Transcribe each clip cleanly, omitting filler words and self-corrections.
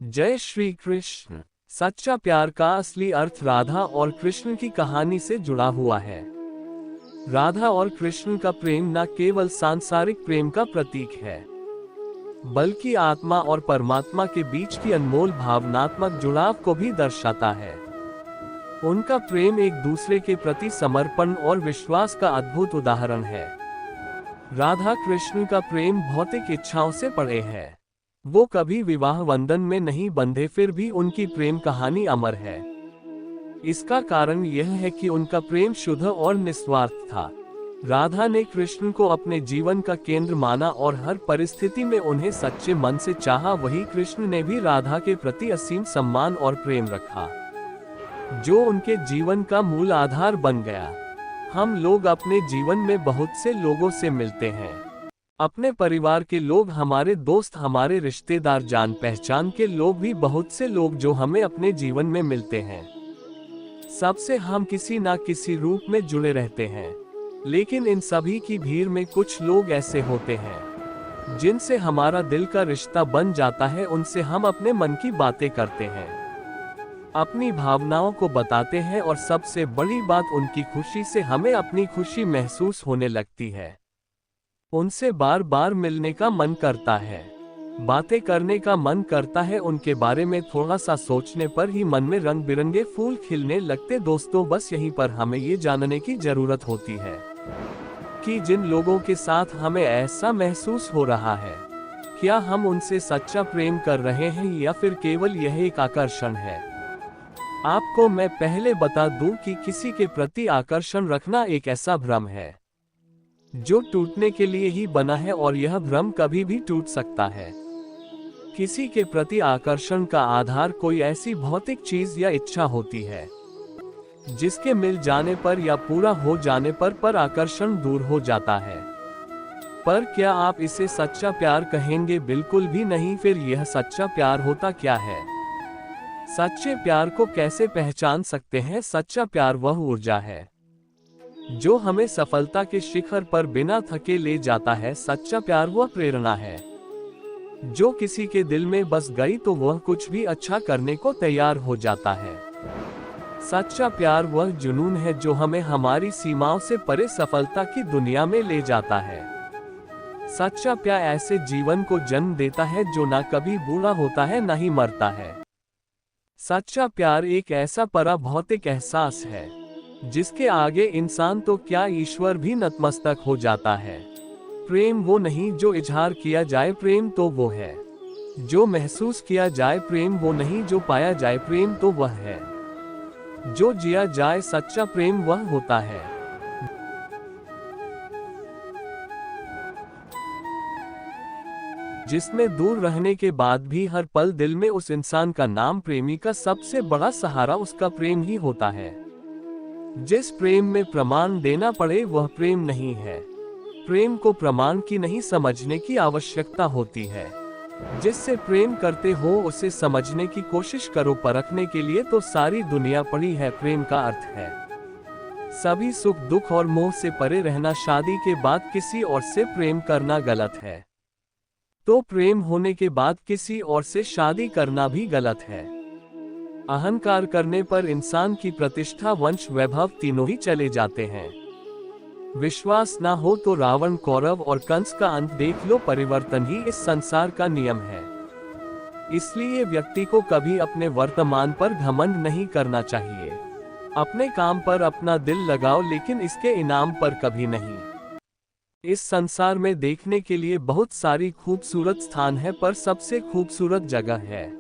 जय श्री कृष्ण। सच्चा प्यार का असली अर्थ राधा और कृष्ण की कहानी से जुड़ा हुआ है। राधा और कृष्ण का प्रेम न केवल सांसारिक प्रेम का प्रतीक है, बल्कि आत्मा और परमात्मा के बीच की अनमोल भावनात्मक जुड़ाव को भी दर्शाता है। उनका प्रेम एक दूसरे के प्रति समर्पण और विश्वास का अद्भुत उदाहरण है। राधा कृष्ण का प्रेम भौतिक इच्छाओं से परे है। वो कभी विवाह बंधन में नहीं बंधे, फिर भी उनकी प्रेम कहानी अमर है। इसका कारण यह है कि उनका प्रेम शुद्ध और निस्वार्थ था। राधा ने कृष्ण को अपने जीवन का केंद्र माना और हर परिस्थिति में उन्हें सच्चे मन से चाहा। वही कृष्ण ने भी राधा के प्रति असीम सम्मान और प्रेम रखा, जो उनके जीवन का मूल आधार बन गया। हम लोग अपने जीवन में बहुत से लोगों से मिलते हैं। अपने परिवार के लोग, हमारे दोस्त, हमारे रिश्तेदार, जान पहचान के लोग भी बहुत से लोग जो हमें अपने जीवन में मिलते हैं। सबसे हम किसी ना किसी रूप में जुड़े रहते हैं। लेकिन इन सभी की भीड़ में कुछ लोग ऐसे होते हैं जिनसे हमारा दिल का रिश्ता बन जाता है। उनसे हम अपने मन की बातें करते हैं, अपनी भावनाओं को बताते हैं और सबसे बड़ी बात, उनकी खुशी से हमें अपनी खुशी महसूस होने लगती है। उनसे बार बार मिलने का मन करता है, बातें करने का मन करता है। उनके बारे में थोड़ा सा सोचने पर ही मन में रंग बिरंगे फूल खिलने लगते। दोस्तों, बस यहीं पर हमें ये जानने की जरूरत होती है कि जिन लोगों के साथ हमें ऐसा महसूस हो रहा है, क्या हम उनसे सच्चा प्रेम कर रहे हैं या फिर केवल यह एक आकर्षण है। आपको मैं पहले बता दूं कि किसी के प्रति आकर्षण रखना एक ऐसा भ्रम है जो टूटने के लिए ही बना है, और यह भ्रम कभी भी टूट सकता है। किसी के प्रति आकर्षण का आधार कोई ऐसी भौतिक चीज या इच्छा होती है जिसके मिल जाने पर या पूरा हो जाने पर आकर्षण दूर हो जाता है। पर क्या आप इसे सच्चा प्यार कहेंगे? बिल्कुल भी नहीं। फिर यह सच्चा प्यार होता क्या है? सच्चे प्यार को कैसे पहचान सकते हैं? सच्चा प्यार वह ऊर्जा है जो हमें सफलता के शिखर पर बिना थके ले जाता है। सच्चा प्यार वह प्रेरणा है जो किसी के दिल में बस गई तो वह कुछ भी अच्छा करने को तैयार हो जाता है। सच्चा प्यार वह जुनून है जो हमें हमारी सीमाओं से परे सफलता की दुनिया में ले जाता है। सच्चा प्यार ऐसे जीवन को जन्म देता है जो ना कभी बूढ़ा होता है, ना ही मरता है। सच्चा प्यार एक ऐसा पराभौतिक एहसास है जिसके आगे इंसान तो क्या, ईश्वर भी नतमस्तक हो जाता है। प्रेम वो नहीं जो इजहार किया जाए, प्रेम तो वो है जो महसूस किया जाए। प्रेम वो नहीं जो पाया जाए, प्रेम तो वह है जो जिया जाए। सच्चा प्रेम वह होता है जिसमें दूर रहने के बाद भी हर पल दिल में उस इंसान का नाम। प्रेमी का सबसे बड़ा सहारा उसका प्रेम ही होता है। जिस प्रेम में प्रमाण देना पड़े वह प्रेम नहीं है। प्रेम को प्रमाण की नहीं, समझने की आवश्यकता होती है। जिससे प्रेम करते हो उसे समझने की कोशिश करो, परखने के लिए तो सारी दुनिया पड़ी है। प्रेम का अर्थ है सभी सुख दुख और मोह से परे रहना। शादी के बाद किसी और से प्रेम करना गलत है, तो प्रेम होने के बाद किसी और से शादी करना भी गलत है। अहंकार करने पर इंसान की प्रतिष्ठा, वंश, वैभव तीनों ही चले जाते हैं। विश्वास ना हो तो रावण, कौरव और कंस का अंत देख लो। परिवर्तन ही इस संसार का नियम है। इसलिए व्यक्ति को कभी अपने वर्तमान पर घमंड नहीं करना चाहिए। अपने काम पर अपना दिल लगाओ, लेकिन इसके इनाम पर कभी नहीं। इस संसार में देखने के लिए बहुत सारी खूबसूरत स्थान है, पर सबसे खूबसूरत जगह है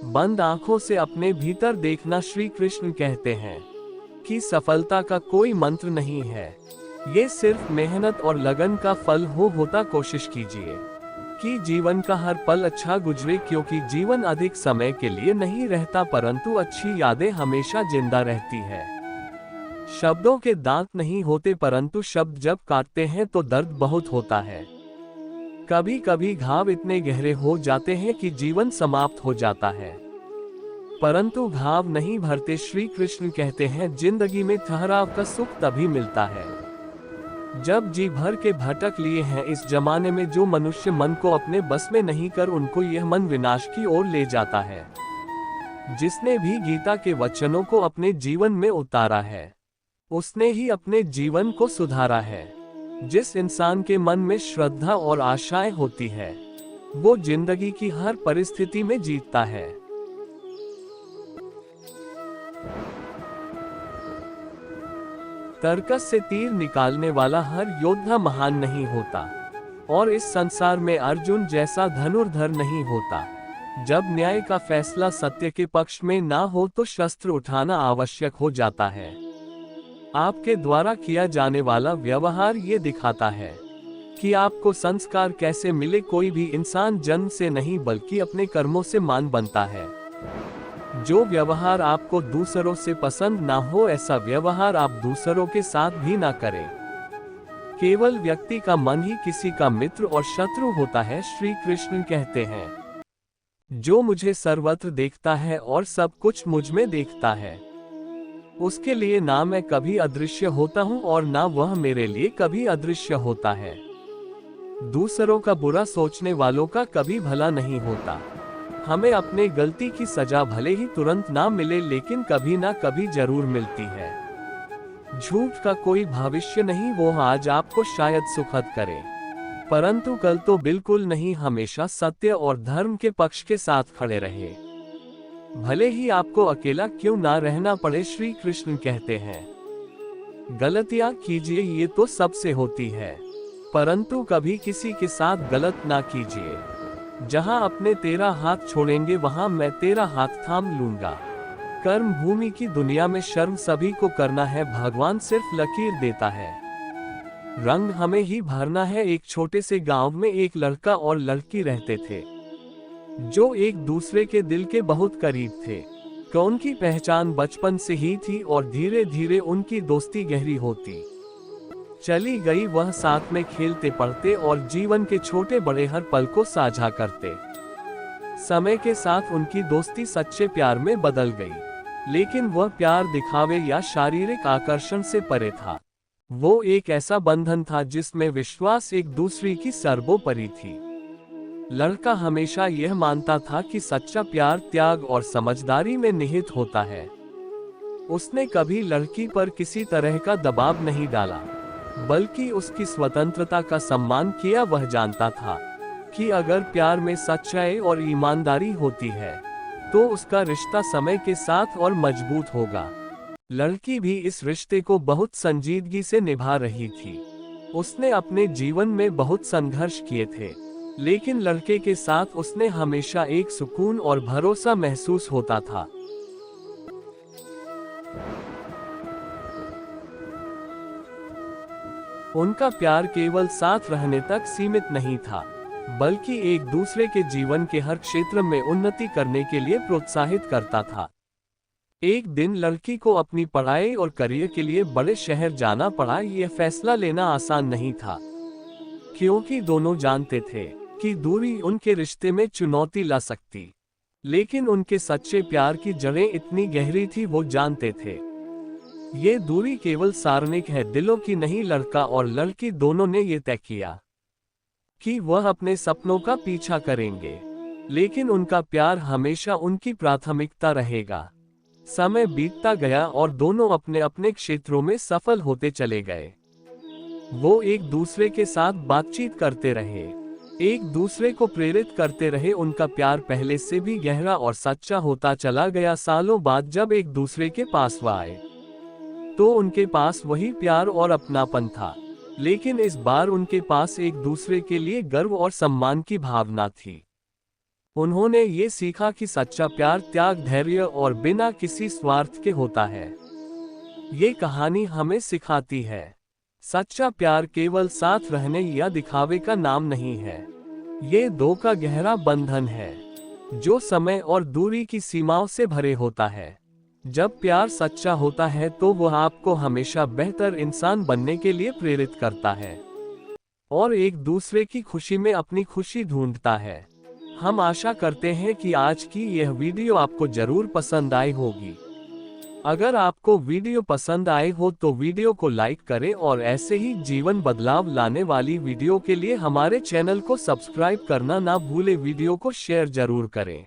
बंद आंखों से अपने भीतर देखना। श्री कृष्ण कहते हैं कि सफलता का कोई मंत्र नहीं है, ये सिर्फ मेहनत और लगन का फल होता। कोशिश कीजिए कि जीवन का हर पल अच्छा गुजरे, क्योंकि जीवन अधिक समय के लिए नहीं रहता, परंतु अच्छी यादें हमेशा जिंदा रहती है। शब्दों के दांत नहीं होते, परंतु शब्द जब काटते हैं तो दर्द बहुत होता है। कभी कभी घाव इतने गहरे हो जाते हैं कि जीवन समाप्त हो जाता है, परंतु घाव नहीं भरते। श्री कृष्ण कहते हैं जिंदगी में ठहराव का सुख तभी मिलता है जब जी भर के भटक लिए हैं इस जमाने में, जो मनुष्य मन को अपने बस में नहीं कर, उनको यह मन विनाश की ओर ले जाता है। जिसने भी गीता के वचनों को अपने जीवन में उतारा है, उसने ही अपने जीवन को सुधारा है। जिस इंसान के मन में श्रद्धा और आशाएं होती है, वो जिंदगी की हर परिस्थिति में जीतता है। तर्कस से तीर निकालने वाला हर योद्धा महान नहीं होता, और इस संसार में अर्जुन जैसा धनुर्धर नहीं होता। जब न्याय का फैसला सत्य के पक्ष में ना हो तो शस्त्र उठाना आवश्यक हो जाता है। आपके द्वारा किया जाने वाला व्यवहार ये दिखाता है कि आपको संस्कार कैसे मिले। कोई भी इंसान जन्म से नहीं बल्कि अपने कर्मों से मान बनता है। जो व्यवहार आपको दूसरों से पसंद ना हो, ऐसा व्यवहार आप दूसरों के साथ भी ना करें। केवल व्यक्ति का मन ही किसी का मित्र और शत्रु होता है। श्री कृष्ण कहते हैं, जो मुझे सर्वत्र देखता है और सब कुछ मुझ में देखता है, उसके लिए ना मैं कभी अदृश्य होता हूँ और ना वह मेरे लिए कभी अदृश्य होता है। दूसरों का बुरा सोचने वालों का कभी भला नहीं होता। हमें अपने गलती की सजा भले ही तुरंत ना मिले, लेकिन कभी ना कभी जरूर मिलती है। झूठ का कोई भविष्य नहीं, वो आज आपको शायद सुखद करे, परंतु कल तो बिल्कुल नहीं। हमेशा सत्य और धर्म के पक्ष के साथ खड़े रहे, भले ही आपको अकेला क्यों ना रहना पड़े। श्री कृष्ण कहते हैं, गलतियां कीजिए, ये तो सबसे होती है, परंतु कभी किसी के साथ गलत ना कीजिए। जहां अपने तेरा हाथ छोड़ेंगे, वहां मैं तेरा हाथ थाम लूंगा। कर्म भूमि की दुनिया में शर्म सभी को करना है, भगवान सिर्फ लकीर देता है, रंग हमें ही भरना है। एक छोटे से गांव में एक लड़का और लड़की रहते थे, जो एक दूसरे के दिल के बहुत करीब थे। उनकी पहचान बचपन से ही थी और धीरे धीरे उनकी दोस्ती गहरी होती चली गई। वह साथ में खेलते पढ़ते और जीवन के छोटे बड़े हर पल को साझा करते। समय के साथ उनकी दोस्ती सच्चे प्यार में बदल गई, लेकिन वह प्यार दिखावे या शारीरिक आकर्षण से परे था। वो एक ऐसा बंधन था जिसमें विश्वास एक दूसरे की सर्वोपरि थी। लड़का हमेशा यह मानता था कि सच्चा प्यार त्याग और समझदारी में निहित होता है। उसने कभी लड़की पर किसी तरह का दबाव नहीं डाला, बल्कि उसकी स्वतंत्रता का सम्मान किया। वह जानता था कि अगर प्यार में सच्चाई और ईमानदारी होती है, तो उसका रिश्ता समय के साथ और मजबूत होगा। लड़की भी इस रिश्ते को बहुत संजीदगी से निभा रही थी। उसने अपने जीवन में बहुत संघर्ष किए थे, लेकिन लड़के के साथ उसने हमेशा एक सुकून और भरोसा महसूस होता था। उनका प्यार केवल साथ रहने तक सीमित नहीं था, बल्कि एक दूसरे के जीवन के हर क्षेत्र में उन्नति करने के लिए प्रोत्साहित करता था। एक दिन लड़की को अपनी पढ़ाई और करियर के लिए बड़े शहर जाना पड़ा। यह फैसला लेना आसान नहीं था, क्योंकि दोनों जानते थे कि दूरी उनके रिश्ते में चुनौती ला सकती। लेकिन उनके सच्चे प्यार की जड़ें इतनी गहरी थी, वो जानते थे ये दूरी केवल सार्वजनिक है, दिलों की नहीं। लड़का और लड़की दोनों ने ये तय किया कि वह अपने सपनों का पीछा करेंगे, लेकिन उनका प्यार हमेशा उनकी प्राथमिकता रहेगा। समय बीतता गया और दोनों अपने अपने क्षेत्रों में सफल होते चले गए। वो एक दूसरे के साथ बातचीत करते रहे, एक दूसरे को प्रेरित करते रहे। उनका प्यार पहले से भी गहरा और सच्चा होता चला गया। सालों बाद जब एक दूसरे के पास वह आए, तो उनके पास वही प्यार और अपनापन था, लेकिन इस बार उनके पास एक दूसरे के लिए गर्व और सम्मान की भावना थी। उन्होंने ये सीखा कि सच्चा प्यार त्याग, धैर्य और बिना किसी स्वार्थ के होता है। ये कहानी हमें सिखाती है, सच्चा प्यार केवल साथ रहने या दिखावे का नाम नहीं है। ये दो का गहरा बंधन है, जो समय और दूरी की सीमाओं से भरे होता है। जब प्यार सच्चा होता है, तो वह आपको हमेशा बेहतर इंसान बनने के लिए प्रेरित करता है और एक दूसरे की खुशी में अपनी खुशी ढूंढता है। हम आशा करते हैं कि आज की यह वीडियो आपको जरूर पसंद आई होगी। अगर आपको वीडियो पसंद आए हो तो वीडियो को लाइक करें और ऐसे ही जीवन बदलाव लाने वाली वीडियो के लिए हमारे चैनल को सब्सक्राइब करना ना भूले। वीडियो को शेयर जरूर करें।